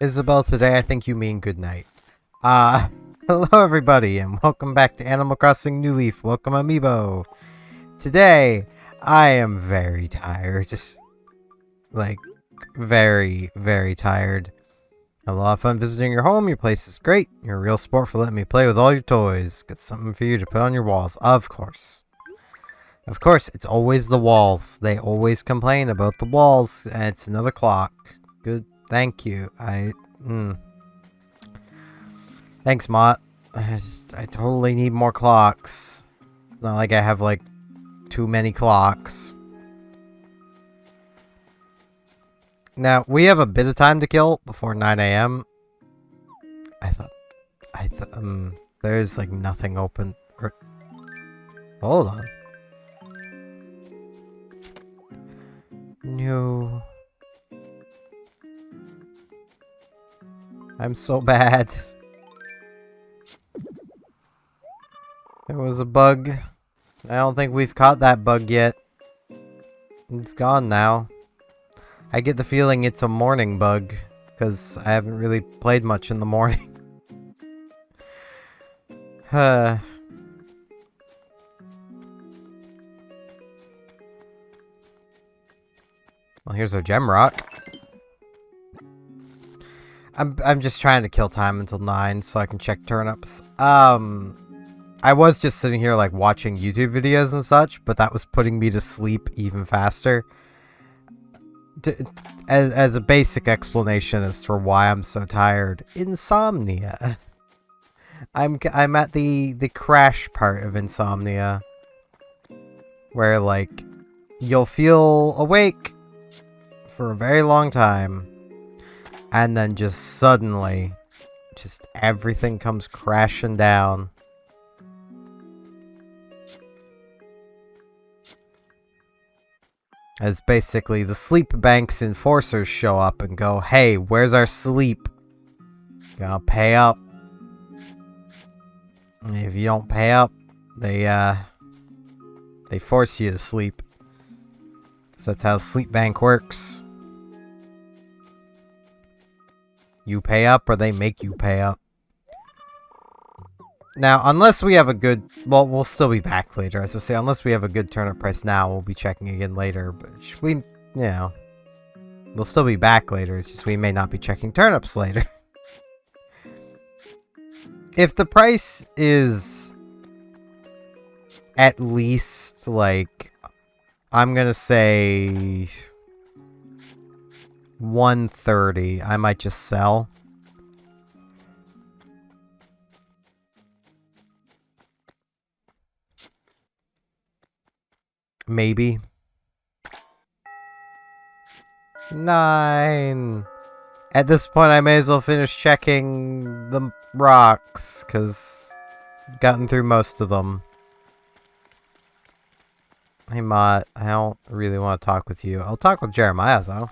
Isabel, today I think you mean good night. Hello everybody, and welcome back to Animal Crossing New Leaf. Welcome, Amiibo. Today, I am very tired. Like, very, very tired. Had a lot of fun visiting your home. Your place is great. You're a real sport for letting me play with all your toys. Got something for you to put on your walls. Of course. Of course, it's always the walls. They always complain about the walls, and it's another clock. Good. Thank you. Thanks, Mott. I totally need more clocks. It's not like I have, like, too many clocks. Now, we have a bit of time to kill before 9 a.m. There's, like, nothing open. Hold on. No. I'm so bad. There was a bug. I don't think we've caught that bug yet. It's gone now. I get the feeling it's a morning bug, because I haven't really played much in the morning. Well, here's our gem rock. I'm just trying to kill time until 9 so I can check turnips. I was just sitting here like watching YouTube videos and such, but that was putting me to sleep even faster. As a basic explanation as for why I'm so tired, insomnia. I'm at the crash part of insomnia, where like you'll feel awake for a very long time, and then just suddenly, just everything comes crashing down. As basically the sleep bank's enforcers show up and go, hey, where's our sleep? Gotta pay up. And if you don't pay up, they force you to sleep. So that's how sleep bank works. You pay up or they make you pay up. Now, unless we have a good... Well, we'll still be back later. As I say, unless we have a good turnip price now, we'll be checking again later. But we, you know... We'll still be back later. It's just we may not be checking turnips later. If the price is... at least, like... I'm gonna say... 130. I might just sell. Maybe. 9. At this point, I may as well finish checking the rocks, because I've gotten through most of them. Hey, Mott, I don't really want to talk with you. I'll talk with Jeremiah, though.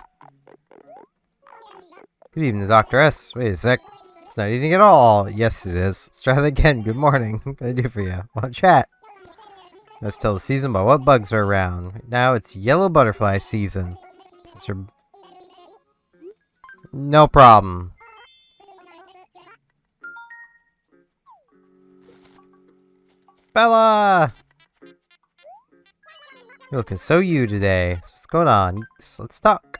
Good evening, Dr. S. Wait a sec. It's not anything at all. Yes, it is. Let's try that again. Good morning. What can I do for you? Want to chat? Let's tell the season about what bugs are around. Right now, it's yellow butterfly season. No problem. Bella! You looking so you today. What's going on? Let's talk.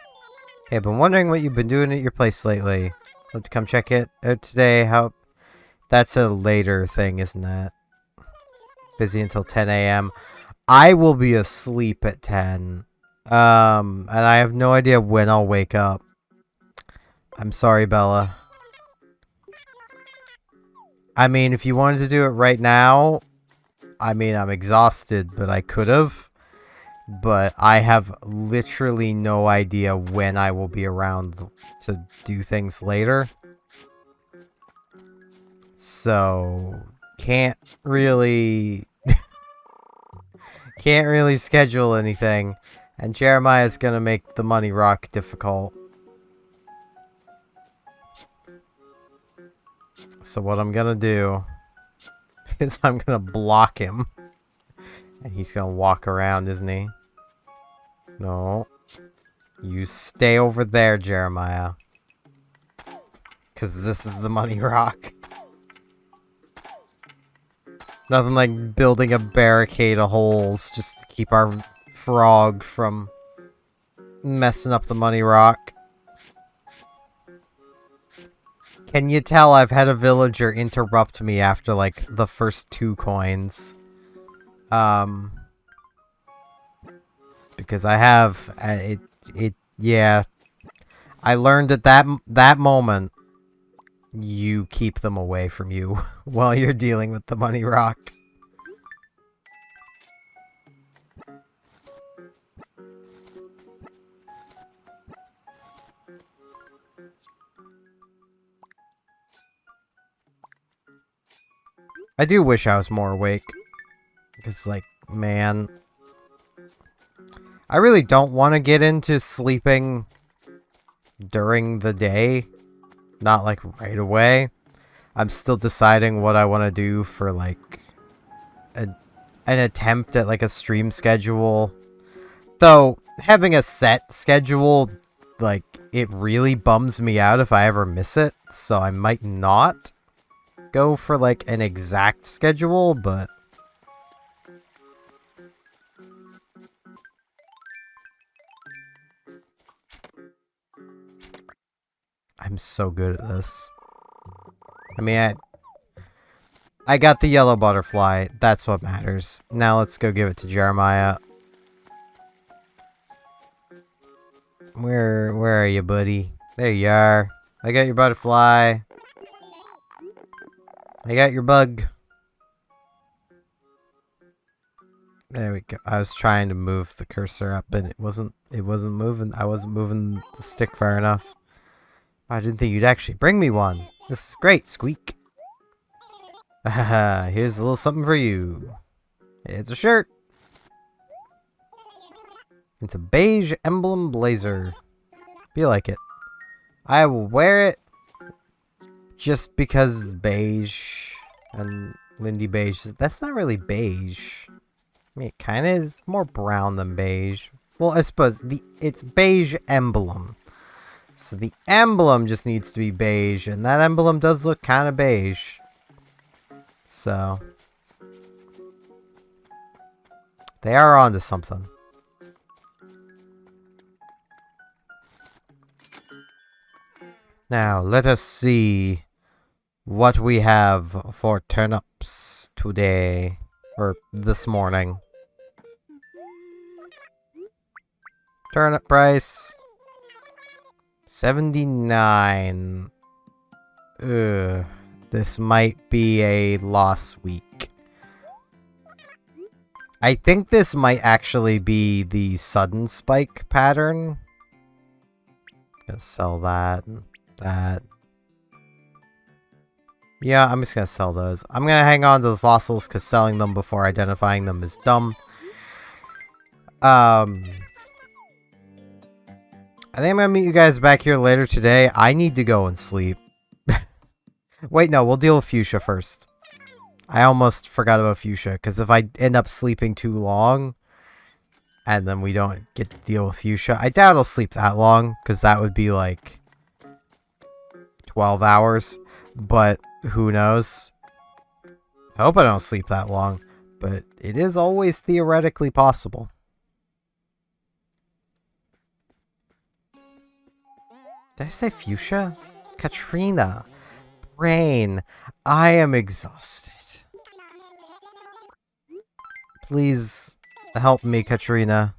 Hey, I've been wondering what you've been doing at your place lately. Want to come check it out today? How... That's a later thing, isn't it? Busy until 10 a.m. I will be asleep at 10. And I have no idea when I'll wake up. I'm sorry, Bella. I mean, if you wanted to do it right now, I mean, I'm exhausted, but I could have. But I have literally no idea when I will be around to do things later. So, can't really schedule anything. And Jeremiah's gonna make the money rock difficult. So what I'm gonna do is I'm gonna block him. And he's gonna walk around, isn't he? No. You stay over there, Jeremiah. Because this is the money rock. Nothing like building a barricade of holes just to keep our frog from messing up the money rock. Can you tell I've had a villager interrupt me after, like, the first 2 coins? Because I have, yeah. I learned at that moment, you keep them away from you while you're dealing with the money rock. I do wish I was more awake. Because, like, man, I really don't want to get into sleeping during the day. Not, like, right away. I'm still deciding what I want to do for, like, an attempt at, like, a stream schedule. Though, having a set schedule, like, it really bums me out if I ever miss it. So I might not go for, like, an exact schedule, but... I'm so good at this. I mean, I got the yellow butterfly. That's what matters. Now let's go give it to Jeremiah. Where are you, buddy? There you are. I got your butterfly. I got your bug. There we go. I was trying to move the cursor up and it wasn't moving. I wasn't moving the stick far enough. I didn't think you'd actually bring me one. This is great, Squeak. Haha, here's a little something for you. It's a shirt. It's a beige emblem blazer. Feel like it. I will wear it just because it's beige. And Lindy beige. That's not really beige. I mean, it kind of is more brown than beige. Well, I suppose it's beige emblem. So the emblem just needs to be beige, and that emblem does look kind of beige. So they are onto something. Now, let us see what we have for turnips today, or this morning. Turnip price 79. Ugh. This might be a loss week. I think this might actually be the sudden spike pattern. Gonna sell that and that. Yeah, I'm just gonna sell those. I'm gonna hang on to the fossils because selling them before identifying them is dumb. I think I'm gonna meet you guys back here later today. I need to go and sleep. Wait, no, we'll deal with Fuchsia first. I almost forgot about Fuchsia, because if I end up sleeping too long, and then we don't get to deal with Fuchsia, I doubt I'll sleep that long, because that would be like 12 hours, but who knows? I hope I don't sleep that long, but it is always theoretically possible. Did I say Fuchsia? Katrina. Brain. I am exhausted. Please help me, Katrina.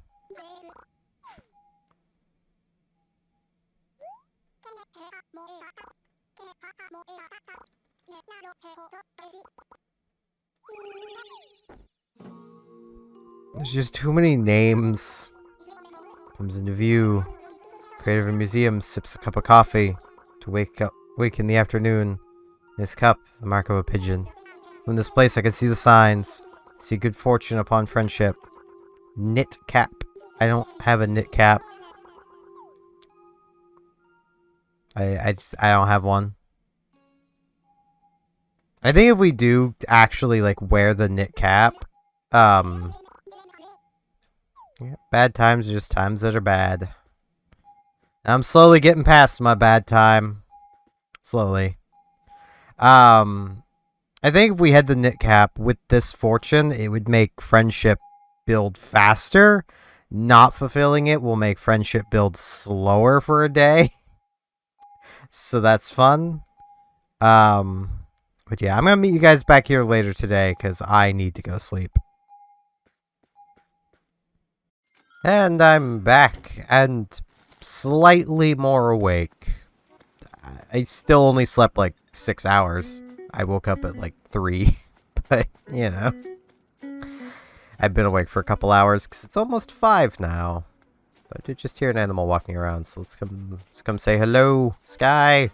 There's just too many names. Comes into view. Creator of a museum sips a cup of coffee to wake in the afternoon. In his cup, the mark of a pigeon. From this place I can see the signs. See good fortune upon friendship. Knit cap. I don't have a knit cap. I don't have one. I think if we do actually, like, wear the knit cap, yeah, bad times are just times that are bad. I'm slowly getting past my bad time. Slowly. I think if we had the knit cap with this fortune, it would make friendship build faster. Not fulfilling it will make friendship build slower for a day. So that's fun. But yeah, I'm gonna meet you guys back here later today because I need to go sleep. And I'm back and slightly more awake. I still only slept like 6 hours. I woke up at like 3, but you know. I've been awake for a couple hours because it's almost 5 now. But I did just hear an animal walking around, so let's come say hello, Sky.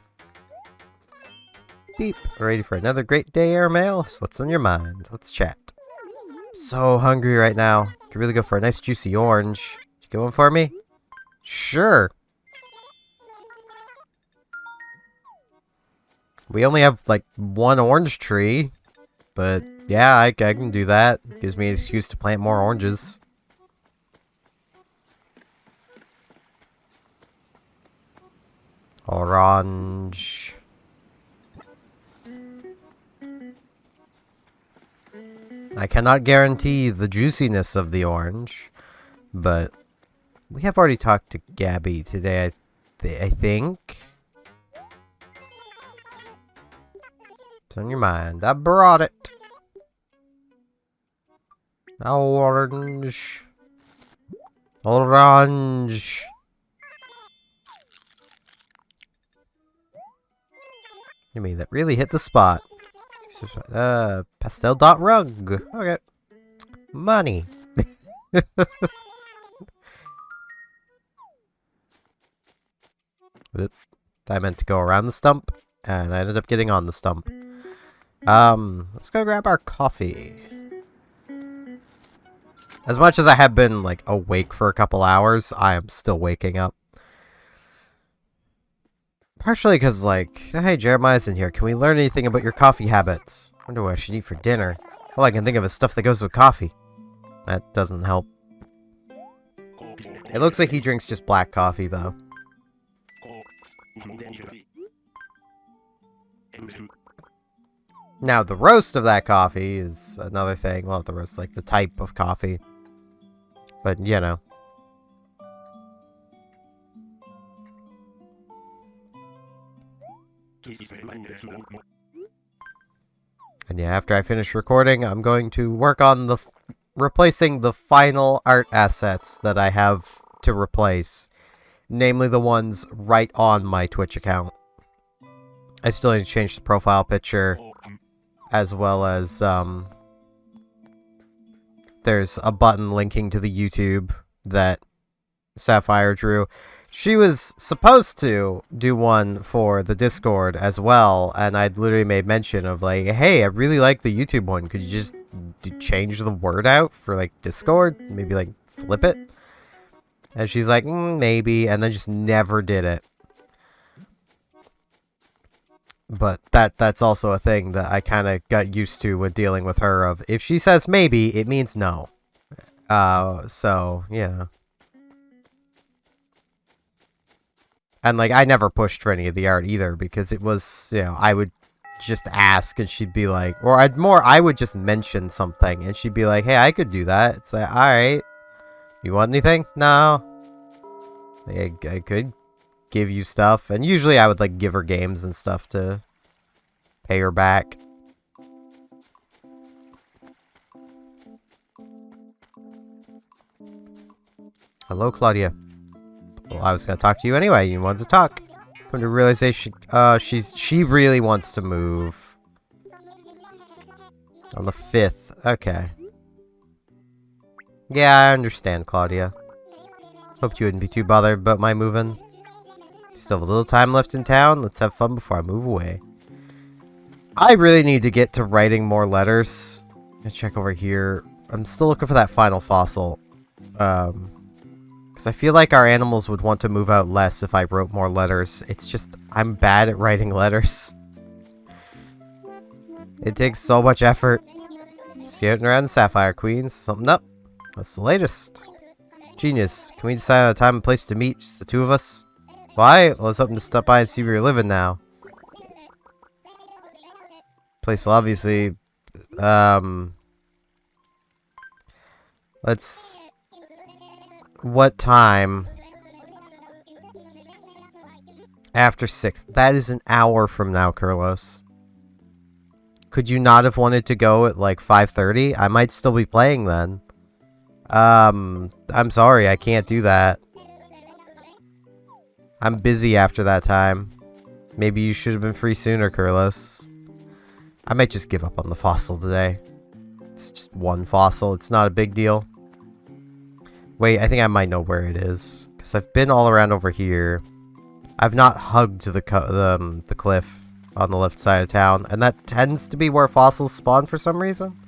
Beep. Ready for another great day, airmail? So what's on your mind? Let's chat. So hungry right now. Could really go for a nice juicy orange. You get one for me? Sure. We only have like one orange tree, but yeah, I can do that. Gives me an excuse to plant more oranges. Orange. I cannot guarantee the juiciness of the orange, but we have already talked to Gabby today, I think. It's on your mind. I brought it. Orange. Orange. You mean that really hit the spot. Pastel dot rug. Okay. Money. I meant to go around the stump, and I ended up getting on the stump. Let's go grab our coffee. As much as I have been, like, awake for a couple hours, I am still waking up. Partially because, like, hey, Jeremiah's in here. Can we learn anything about your coffee habits? Wonder what I should eat for dinner. All I can think of is stuff that goes with coffee. That doesn't help. It looks like he drinks just black coffee, though. Now, the roast of that coffee is another thing. Well, the roast, like, the type of coffee. But, you know. And yeah, after I finish recording, I'm going to work on replacing the final art assets that I have to replace. Namely the ones right on my Twitch account. I still need to change the profile picture. As well as, there's a button linking to the YouTube that Sapphire drew. She was supposed to do one for the Discord as well, and I'd literally made mention of like, hey, I really like the YouTube one. Could you just change the word out for like Discord? Maybe like flip it? And she's like, maybe, and then just never did it. But that's also a thing that I kind of got used to when dealing with her of, if she says maybe, it means no. So, yeah. And, like, I never pushed for any of the art either, because it was, you know, I would just ask, and she'd be like, or I would just mention something, and she'd be like, hey, I could do that. It's like, alright. You want anything? No. Like, I could give you stuff, and usually I would, like, give her games and stuff to pay her back. Hello, Claudia. Well, I was gonna talk to you anyway. You wanted to talk. Come to realization, she really wants to move. On the 5th. Okay. Yeah, I understand, Claudia. Hoped you wouldn't be too bothered about my moving. Still have a little time left in town. Let's have fun before I move away. I really need to get to writing more letters. I'm gonna check over here. I'm still looking for that final fossil. Because I feel like our animals would want to move out less if I wrote more letters. It's just, I'm bad at writing letters. It takes so much effort. Scouting around the Sapphire Queens. Something up. What's the latest? Genius. Can we decide on a time and place to meet? Just the two of us? Why? Well, I was hoping to stop by and see where you're living now. Place will obviously... Let's... What time? After 6. That is an hour from now, Carlos. Could you not have wanted to go at like 5:30? I might still be playing then. I'm sorry, I can't do that. I'm busy after that time. Maybe you should have been free sooner, Carlos. I might just give up on the fossil today. It's just one fossil, it's not a big deal. Wait, I think I might know where it is. Because I've been all around over here. I've not hugged the cliff on the left side of town. And that tends to be where fossils spawn for some reason.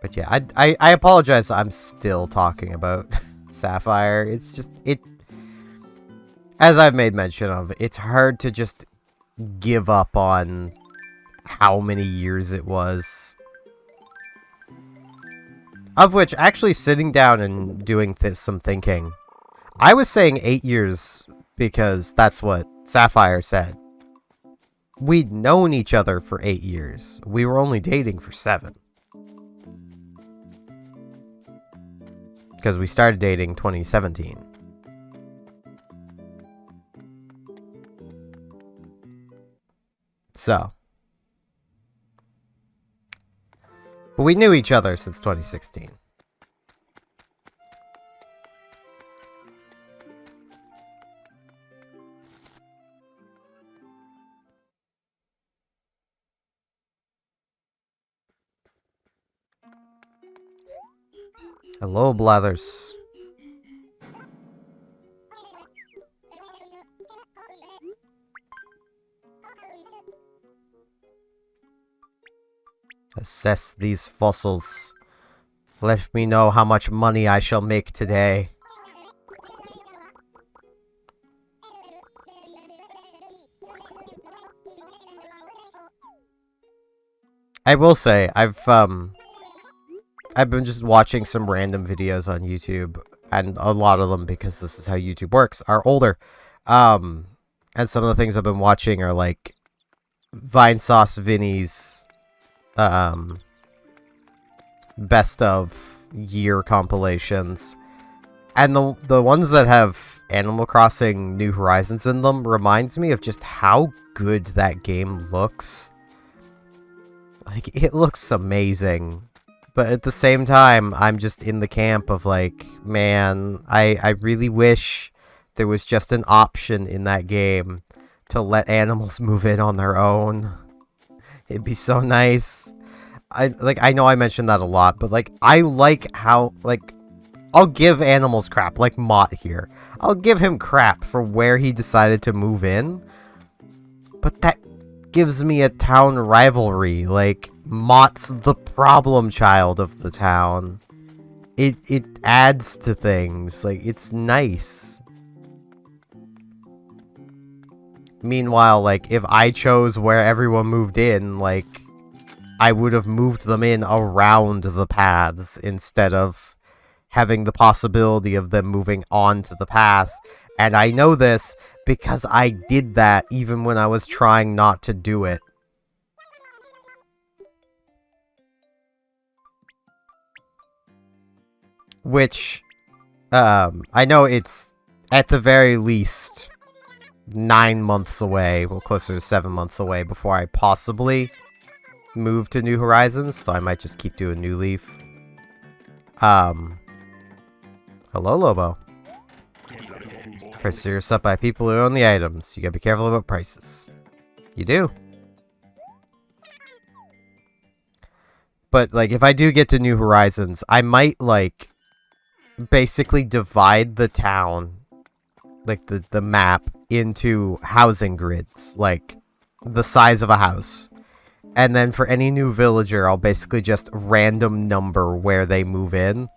But yeah, I apologize. I'm still talking about Sapphire. It's just, as I've made mention of, it's hard to just give up on how many years it was. Of which, actually sitting down and doing some thinking, I was saying 8 years because that's what Sapphire said. We'd known each other for 8 years. We were only dating for 7. Because we started dating 2017. So. But we knew each other since 2016. Hello, Blathers. Assess these fossils. Let me know how much money I shall make today. I will say, I've been just watching some random videos on YouTube, and a lot of them, because this is how YouTube works, are older. And some of the things I've been watching are like Vine Sauce Vinny's best of year compilations. And the ones that have Animal Crossing New Horizons in them reminds me of just how good that game looks. Like, it looks amazing. But at the same time, I'm just in the camp of like, man, I really wish there was just an option in that game to let animals move in on their own. It'd be so nice. I know I mentioned that a lot, but like, I like how, like, I'll give animals crap, like Mott here. I'll give him crap for where he decided to move in. But that gives me a town rivalry. Like, Mott's the problem child of the town. It adds to things. Like, it's nice. Meanwhile, like, if I chose where everyone moved in, like, I would have moved them in around the paths instead of having the possibility of them moving onto the path. And I know this because I did that even when I was trying not to do it. Which, I know it's at the very least 9 months away, well, closer to 7 months away before I possibly move to New Horizons, so I might just keep doing New Leaf. Hello, Lobo. Prices are set by people who own the items. You gotta be careful about prices. You do. But, like, if I do get to New Horizons, I might, like, basically divide the town, like, the map, into housing grids, like, the size of a house. And then for any new villager, I'll basically just random number where they move in.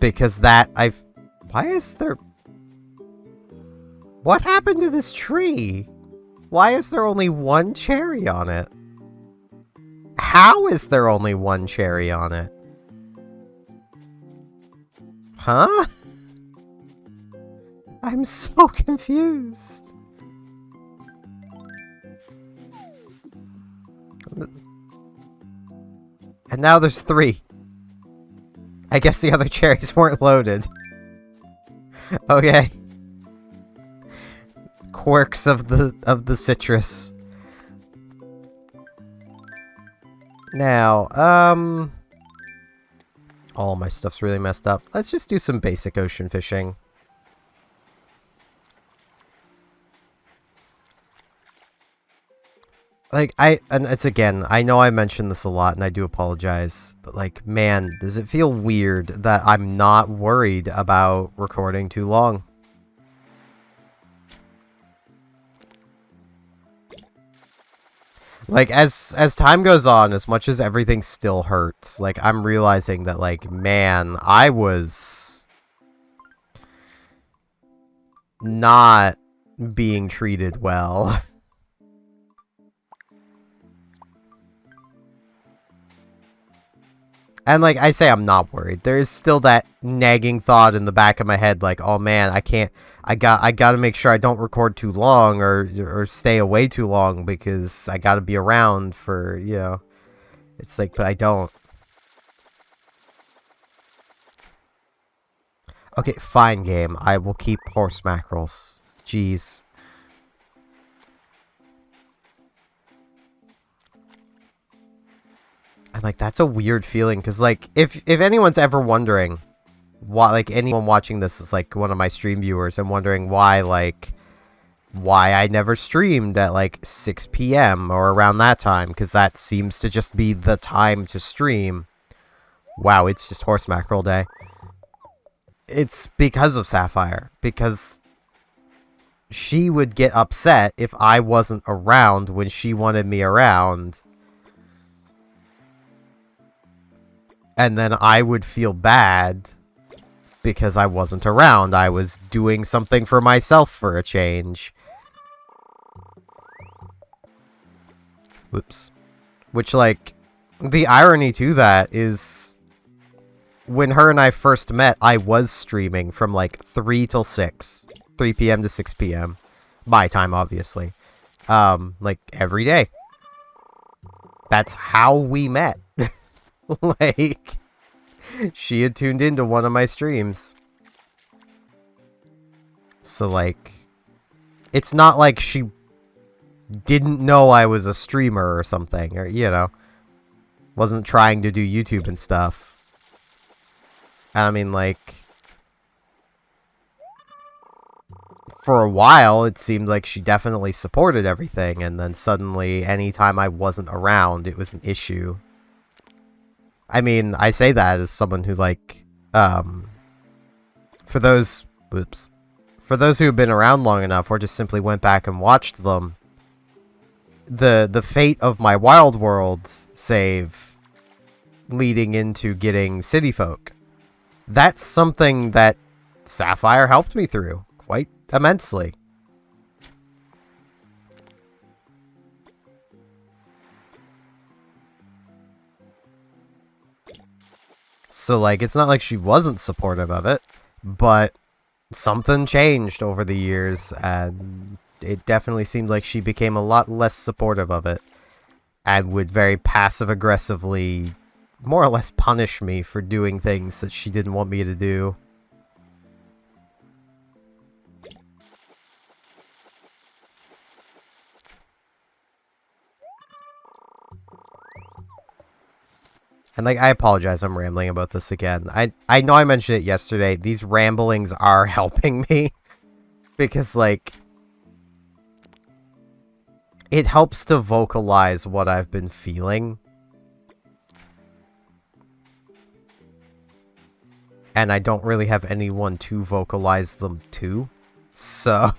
Because why is there... What happened to this tree? Why is there only one cherry on it? How is there only one cherry on it? Huh? I'm so confused. And now there's 3. I guess the other cherries weren't loaded. Okay. Quirks of the citrus. Now, all my stuff's really messed up. Let's just do some basic ocean fishing. Like, and it's again, I know I mentioned this a lot and I do apologize, but like, man, does it feel weird that I'm not worried about recording too long? Like, as time goes on, as much as everything still hurts, like, I'm realizing that, like, man, I was not being treated well. And, like, I say I'm not worried. There is still that nagging thought in the back of my head, like, oh man, I gotta make sure I don't record too long or stay away too long because I gotta be around for, you know. It's like, but I don't. Okay, fine, game. I will keep horse mackerels. Jeez. And, like, that's a weird feeling, because, like, if anyone's ever wondering why, like, anyone watching this is, like, one of my stream viewers and wondering why, like, why I never streamed at, like, 6 p.m. or around that time, because that seems to just be the time to stream. Wow, it's just horse mackerel day. It's because of Sapphire, because she would get upset if I wasn't around when she wanted me around. And then I would feel bad because I wasn't around. I was doing something for myself for a change. Whoops. Which, like, the irony to that is when her and I first met, I was streaming from, like, 3 till 6. 3 p.m. to 6 p.m. My time, obviously. Like, every day. That's how we met. Like, she had tuned into one of my streams. So, like, it's not like she didn't know I was a streamer or something, or, you know, wasn't trying to do YouTube and stuff. I mean, like, for a while, it seemed like she definitely supported everything, and then suddenly, anytime I wasn't around, it was an issue. I mean, I say that as someone who, like, for those who have been around long enough, or just simply went back and watched them, the fate of my Wild World save leading into getting City Folk, that's something that Sapphire helped me through quite immensely. So, like, it's not like she wasn't supportive of it, but something changed over the years, and it definitely seemed like she became a lot less supportive of it, and would very passive-aggressively more or less punish me for doing things that she didn't want me to do. And, like, I apologize I'm rambling about this again. I know I mentioned it yesterday. These ramblings are helping me. Because, like, it helps to vocalize what I've been feeling. And I don't really have anyone to vocalize them to. So,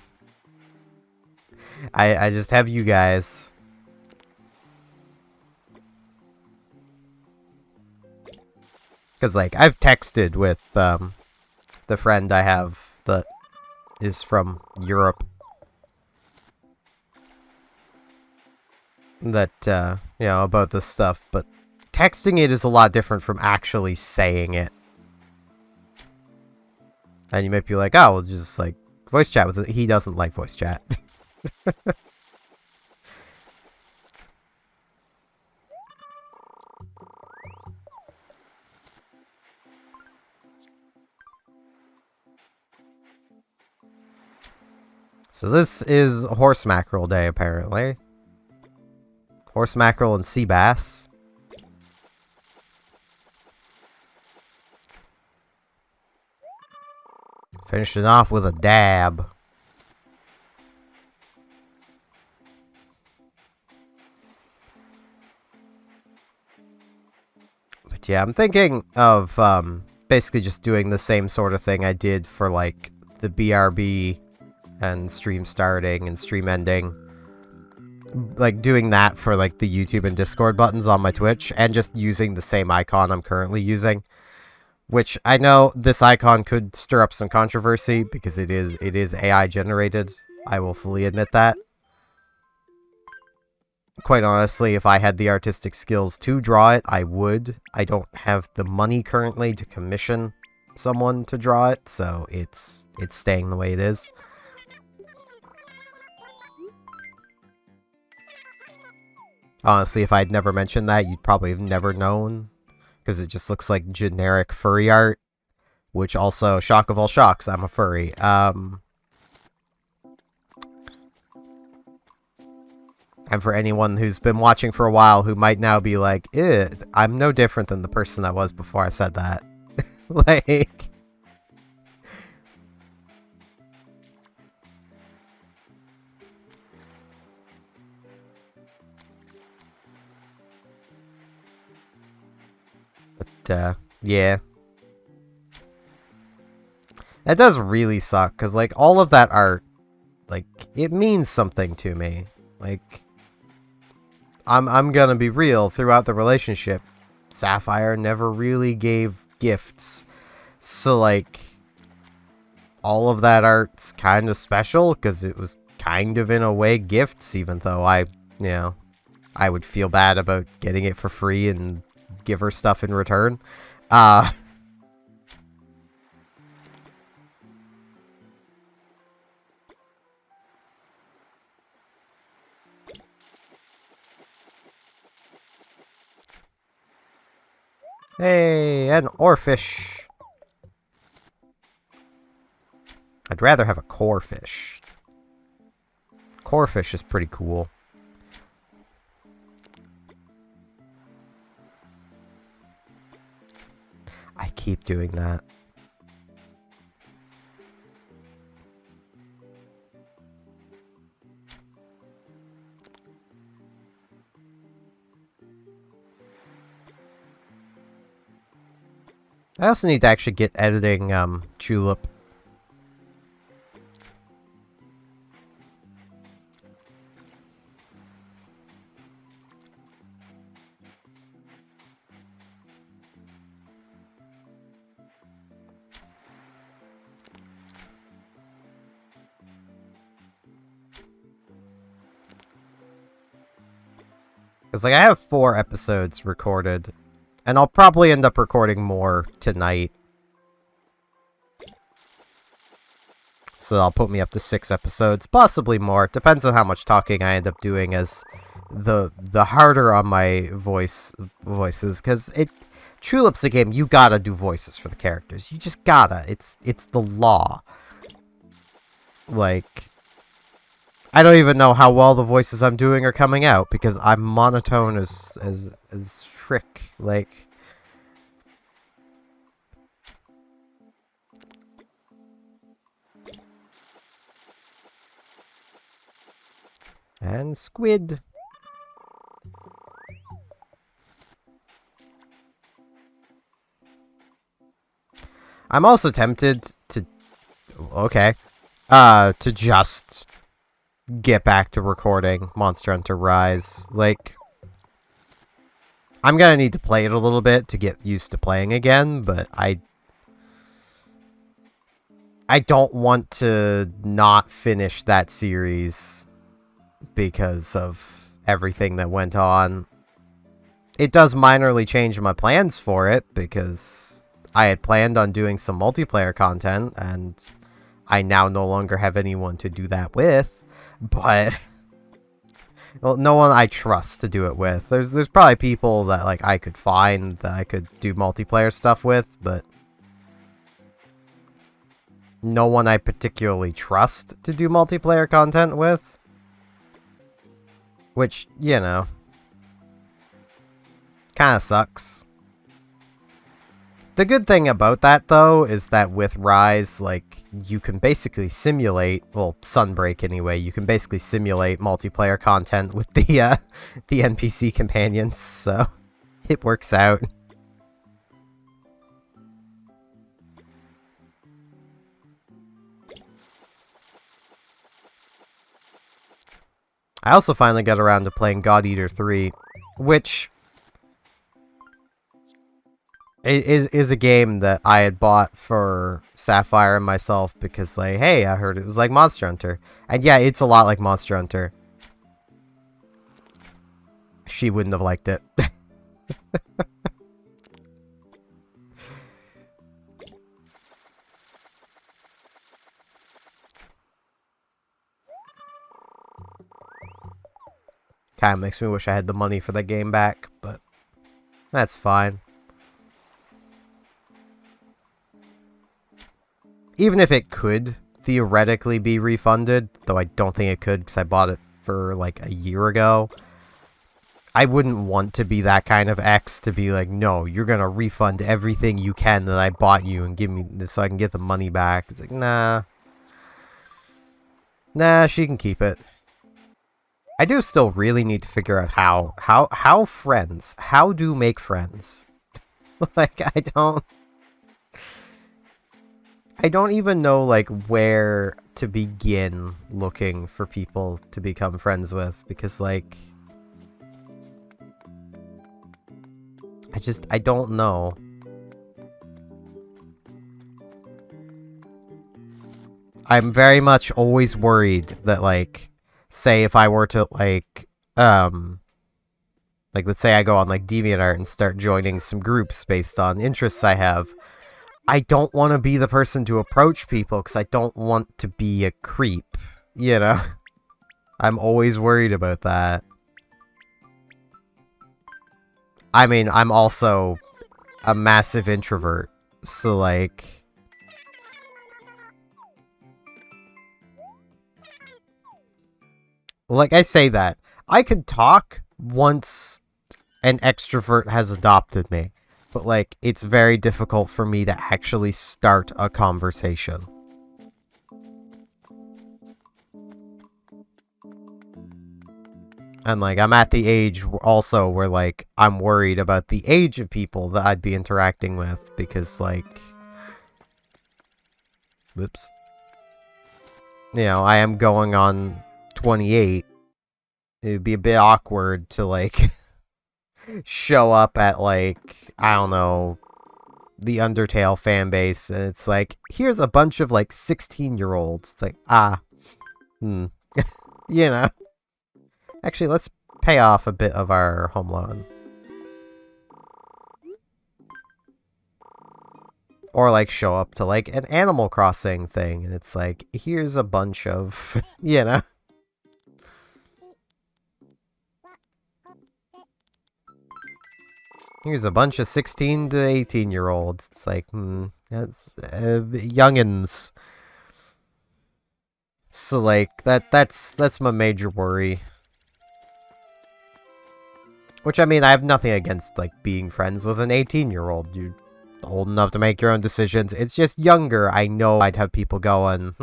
I just have you guys. Because, like, I've texted with the friend I have that is from Europe. That, you know, about this stuff. But texting it is a lot different from actually saying it. And you might be like, oh, we'll just, like, voice chat with it. He doesn't like voice chat. So this is horse mackerel day, apparently. Horse mackerel and sea bass. Finishing off with a dab. But yeah, I'm thinking of basically just doing the same sort of thing I did for like the BRB and stream starting and stream ending. Like doing that for like the YouTube and Discord buttons on my Twitch and just using the same icon I'm currently using. Which I know this icon could stir up some controversy because it is AI generated. I will fully admit that. Quite honestly, if I had the artistic skills to draw it, I would. I don't have the money currently to commission someone to draw it, so it's staying the way it is. Honestly, if I'd never mentioned that, you'd probably have never known. Because it just looks like generic furry art. Which also, shock of all shocks, I'm a furry. And for anyone who's been watching for a while who might now be like, I'm no different than the person I was before I said that. Like... But, yeah. That does really suck, because, like, all of that art, like, it means something to me. Like, I'm gonna be real, throughout the relationship, Sapphire never really gave gifts. So, like, all of that art's kind of special, because it was kind of, in a way, gifts, even though I would feel bad about getting it for free and give her stuff in return. Hey, an oarfish. I'd rather have a core fish. Core fish is pretty cool. I keep doing that. I also need to actually get editing Tulip. Because, like, I have 4 episodes recorded. And I'll probably end up recording more tonight. So that'll put me up to 6 episodes. Possibly more. Depends on how much talking I end up doing as the harder on my voices. Because Tulip's a game, you gotta do voices for the characters. You just gotta. It's the law. Like... I don't even know how well the voices I'm doing are coming out, because I'm monotone as frick, like... And squid. I'm also tempted to... Okay. To just... get back to recording Monster Hunter Rise. Like, I'm gonna need to play it a little bit to get used to playing again, but I don't want to not finish that series because of everything that went on. It does minorly change my plans for it, because I had planned on doing some multiplayer content, and I now no longer have anyone to do that with, but... Well, no one I trust to do it with. There's probably people that, like, I could find that I could do multiplayer stuff with, but... no one I particularly trust to do multiplayer content with. Which, you know... kinda sucks. The good thing about that, though, is that with Rise, like, you can basically simulate, well, Sunbreak anyway, you can basically simulate multiplayer content with the NPC companions, so it works out. I also finally got around to playing God Eater 3, which... is a game that I had bought for Sapphire and myself because, like, hey, I heard it was like Monster Hunter. And yeah, it's a lot like Monster Hunter. She wouldn't have liked it. Kinda makes me wish I had the money for the game back, but that's fine. Even if it could theoretically be refunded, though I don't think it could because I bought it for like a year ago, I wouldn't want to be that kind of ex to be like, no, you're gonna refund everything you can that I bought you and give me this so I can get the money back. It's like, nah. Nah, she can keep it. I do still really need to figure out how friends, how do make friends? Like, I don't even know, like, where to begin looking for people to become friends with, because, like... I don't know. I'm very much always worried that, like, say if I were to, like, let's say I go on, like, DeviantArt and start joining some groups based on interests I have, I don't want to be the person to approach people because I don't want to be a creep, you know? I'm always worried about that. I mean, I'm also a massive introvert, so, like... Like, I say that. I could talk once an extrovert has adopted me. But, like, it's very difficult for me to actually start a conversation. And, like, I'm at the age also where, like, I'm worried about the age of people that I'd be interacting with. Because, like... Whoops. You know, I am going on 28. It would be a bit awkward to, like... show up at, like, I don't know... the Undertale fan base, and it's like, here's a bunch of, like, 16-year-olds. It's like, you know. Actually, let's pay off a bit of our home loan. Or, like, show up to, like, an Animal Crossing thing, and it's like, here's a bunch of, you know. Here's a bunch of 16 to 18-year-olds. It's like, that's youngins. So, like, that's my major worry. Which, I mean, I have nothing against, like, being friends with an 18-year-old. You're old enough to make your own decisions. It's just younger. I know I'd have people going,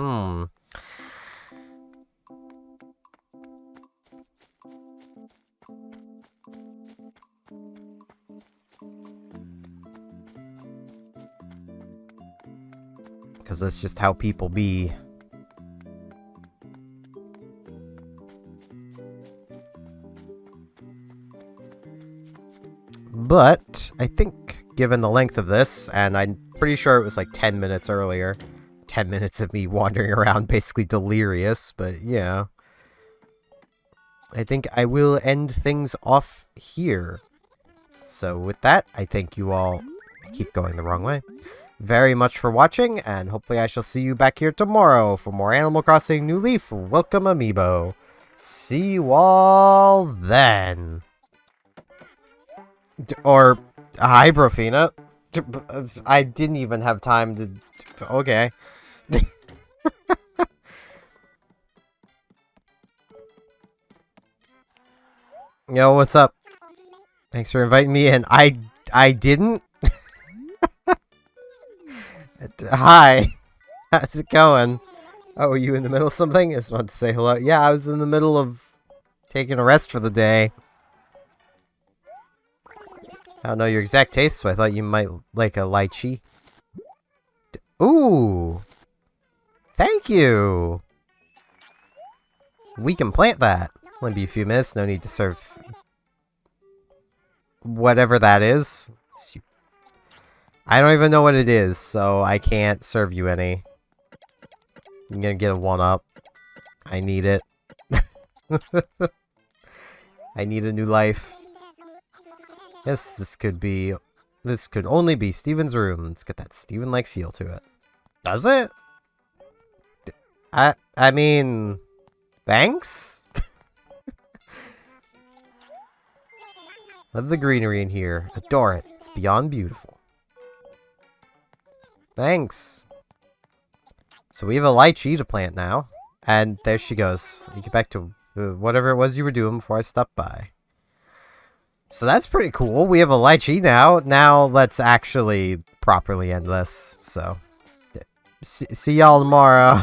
because that's just how people be. But I think, given the length of this, and I'm pretty sure it was like 10 minutes earlier, 10 minutes of me wandering around basically delirious, but yeah. I think I will end things off here. So with that, I thank you all, I keep going the wrong way, very much for watching, and hopefully I shall see you back here tomorrow for more Animal Crossing New Leaf Welcome Amiibo. See you all then. Or, hi, Brofina. I didn't even have time to... Okay. Yo, what's up? Thanks for inviting me in. I didn't? Hi. How's it going? Oh, are you in the middle of something? I just wanted to say hello. Yeah, I was in the middle of taking a rest for the day. I don't know your exact taste, so I thought you might like a lychee. Ooh! Thank you! We can plant that. Only be a few minutes, no need to serve... whatever that is. I don't even know what it is, so I can't serve you any. I'm gonna get a 1-up. I need it. I need a new life. Yes, this could only be Steven's room. It's got that Steven-like feel to it. Does it? I mean, thanks? Love the greenery in here. Adore it. It's beyond beautiful. Thanks. So we have a lychee to plant now. And there she goes. You get back to whatever it was you were doing before I stopped by. So that's pretty cool. We have a lychee now. Now let's actually properly end this. So, see y'all tomorrow.